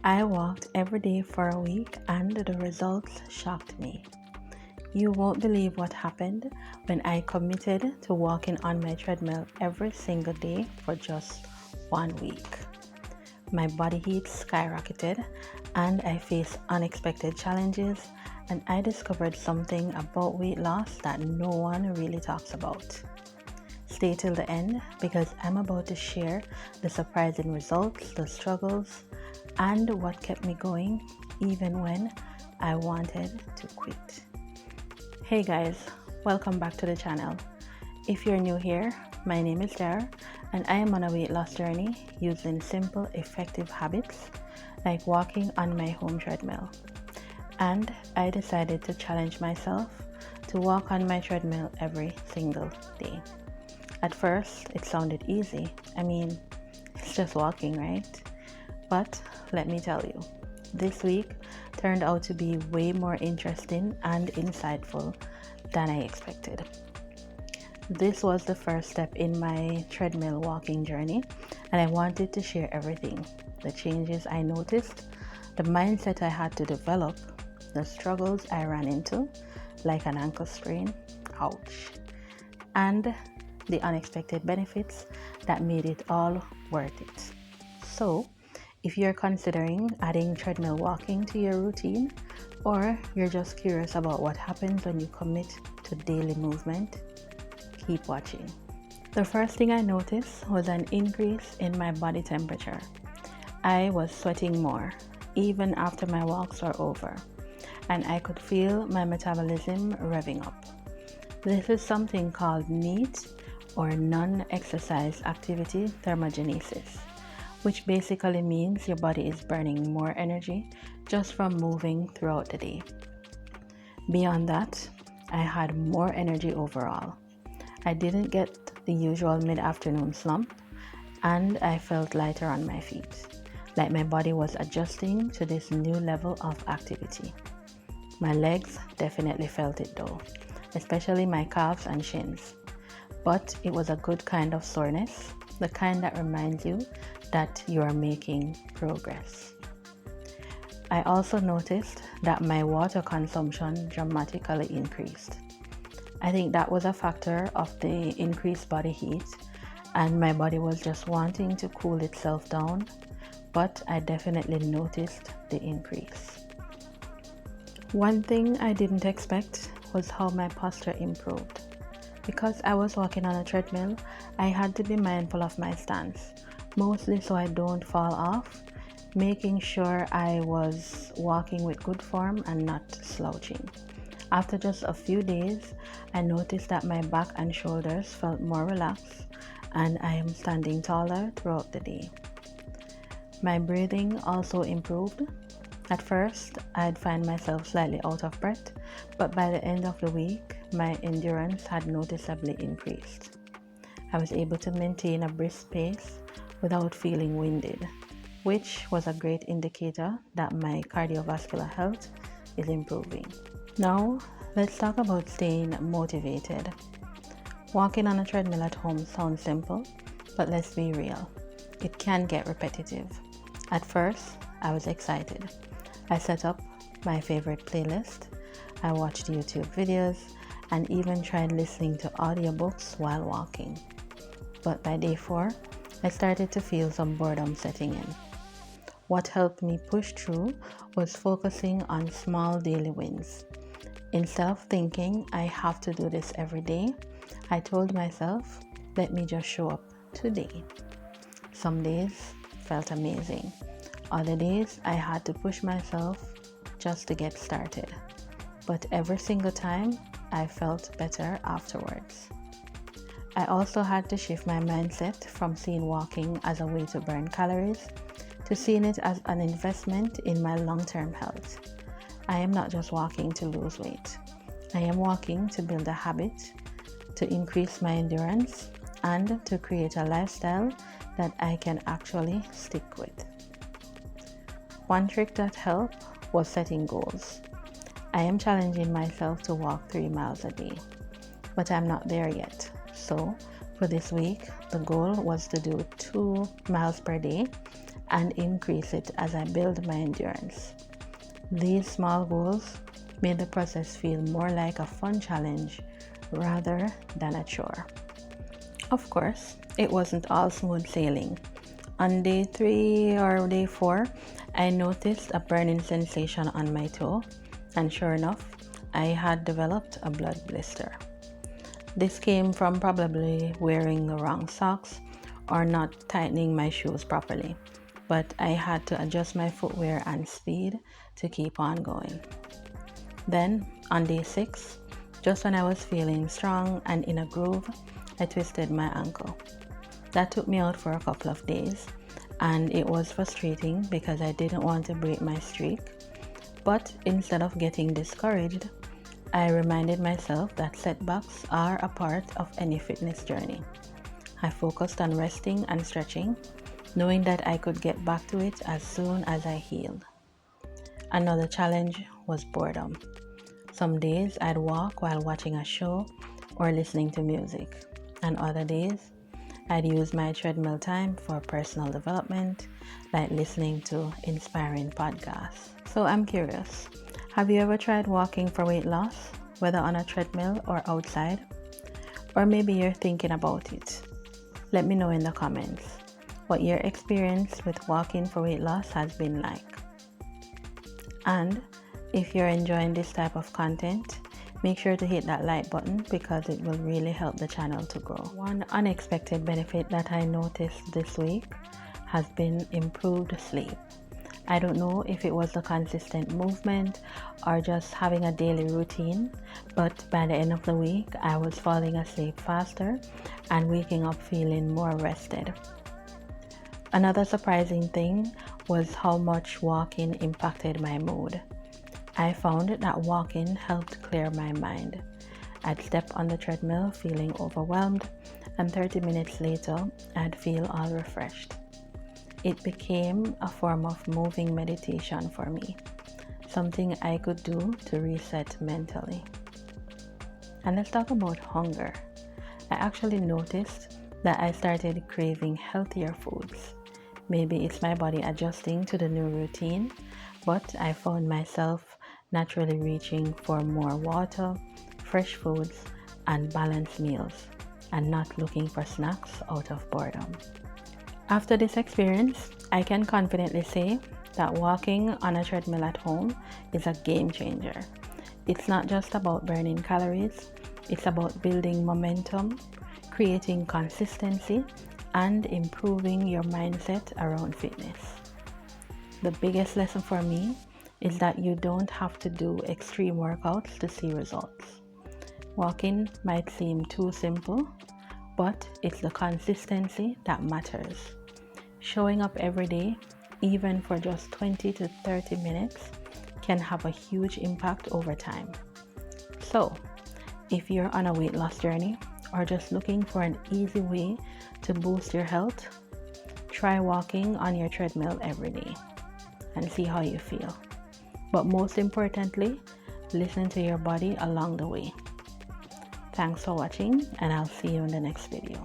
I walked every day for a week and the results shocked me. You won't believe what happened when I committed to walking on my treadmill every single day for just 1 week. My body heat skyrocketed and I faced unexpected challenges, and I discovered something about weight loss that no one really talks about. Stay till the end because I'm about to share the surprising results, the struggles, and what kept me going even when I wanted to quit. Hey guys, welcome back to the channel. If you're new here, my name is Dara and I am on a weight loss journey using simple, effective habits like walking on my home treadmill. And I decided to challenge myself to walk on my treadmill every single day. At first, it sounded easy. It's just walking, right? But let me tell you, this week turned out to be way more interesting and insightful than I expected. This was the first step in my treadmill walking journey, and I wanted to share everything. The changes I noticed, the mindset I had to develop, the struggles I ran into, like an ankle sprain, ouch, and the unexpected benefits that made it all worth it. So, if you're considering adding treadmill walking to your routine, or you're just curious about what happens when you commit to daily movement, keep watching. The first thing I noticed was an increase in my body temperature. I was sweating more, even after my walks were over, and I could feel my metabolism revving up. This is something called NEAT, or non-exercise activity thermogenesis, which basically means your body is burning more energy just from moving throughout the day. Beyond that, I had more energy overall. I didn't get the usual mid-afternoon slump, and I felt lighter on my feet, like my body was adjusting to this new level of activity. My legs definitely felt it though, especially my calves and shins. But it was a good kind of soreness, the kind that reminds you that you are making progress. I also noticed that my water consumption dramatically increased. I think that was a factor of the increased body heat, and my body was just wanting to cool itself down, but I definitely noticed the increase. One thing I didn't expect was how my posture improved. Because I was walking on a treadmill, I had to be mindful of my stance, mostly so I don't fall off, making sure I was walking with good form and not slouching. After just a few days, I noticed that my back and shoulders felt more relaxed and I am standing taller throughout the day. My breathing also improved. At first, I'd find myself slightly out of breath, but by the end of the week, my endurance had noticeably increased. I was able to maintain a brisk pace without feeling winded, which was a great indicator that my cardiovascular health is improving. Now, let's talk about staying motivated. Walking on a treadmill at home sounds simple, but let's be real. It can get repetitive. At first, I was excited. I set up my favorite playlist. I watched YouTube videos and even tried listening to audiobooks while walking. But by day 4, I started to feel some boredom setting in. What helped me push through was focusing on small daily wins. Instead of thinking I have to do this every day, I told myself, let me just show up today. Some days felt amazing. Other days I had to push myself just to get started. But every single time, I felt better afterwards. I also had to shift my mindset from seeing walking as a way to burn calories to seeing it as an investment in my long-term health. I am not just walking to lose weight. I am walking to build a habit, to increase my endurance, and to create a lifestyle that I can actually stick with. One trick that helped was setting goals. I am challenging myself to walk 3 miles a day, but I'm not there yet. So for this week, the goal was to do 2 miles per day and increase it as I build my endurance. These small goals made the process feel more like a fun challenge rather than a chore. Of course, it wasn't all smooth sailing. On day 3 or day 4, I noticed a burning sensation on my toe, and sure enough, I had developed a blood blister. This came from probably wearing the wrong socks or not tightening my shoes properly, but I had to adjust my footwear and speed to keep on going. Then, on day 6, just when I was feeling strong and in a groove, I twisted my ankle. That took me out for a couple of days, and it was frustrating because I didn't want to break my streak. But instead of getting discouraged, I reminded myself that setbacks are a part of any fitness journey. I focused on resting and stretching, knowing that I could get back to it as soon as I healed. Another challenge was boredom. Some days I'd walk while watching a show or listening to music, and other days I'd use my treadmill time for personal development, like listening to inspiring podcasts. So I'm curious, have you ever tried walking for weight loss, whether on a treadmill or outside? Or maybe you're thinking about it. Let me know in the comments what your experience with walking for weight loss has been like. And if you're enjoying this type of content, make sure to hit that like button because it will really help the channel to grow. One unexpected benefit that I noticed this week has been improved sleep. I don't know if it was the consistent movement or just having a daily routine, but by the end of the week, I was falling asleep faster and waking up feeling more rested. Another surprising thing was how much walking impacted my mood. I found that walking helped clear my mind. I'd step on the treadmill feeling overwhelmed, and 30 minutes later, I'd feel all refreshed. It became a form of moving meditation for me, something I could do to reset mentally. And let's talk about hunger. I actually noticed that I started craving healthier foods. Maybe it's my body adjusting to the new routine, but I found myself naturally reaching for more water, fresh foods, and balanced meals, and not looking for snacks out of boredom. After this experience, I can confidently say that walking on a treadmill at home is a game changer. It's not just about burning calories, it's about building momentum, creating consistency, and improving your mindset around fitness. The biggest lesson for me is that you don't have to do extreme workouts to see results. Walking might seem too simple, but it's the consistency that matters. Showing up every day, even for just 20 to 30 minutes, can have a huge impact over time. So, if you're on a weight loss journey or just looking for an easy way to boost your health, try walking on your treadmill every day and see how you feel. But most importantly, listen to your body along the way. Thanks for watching, and I'll see you in the next video.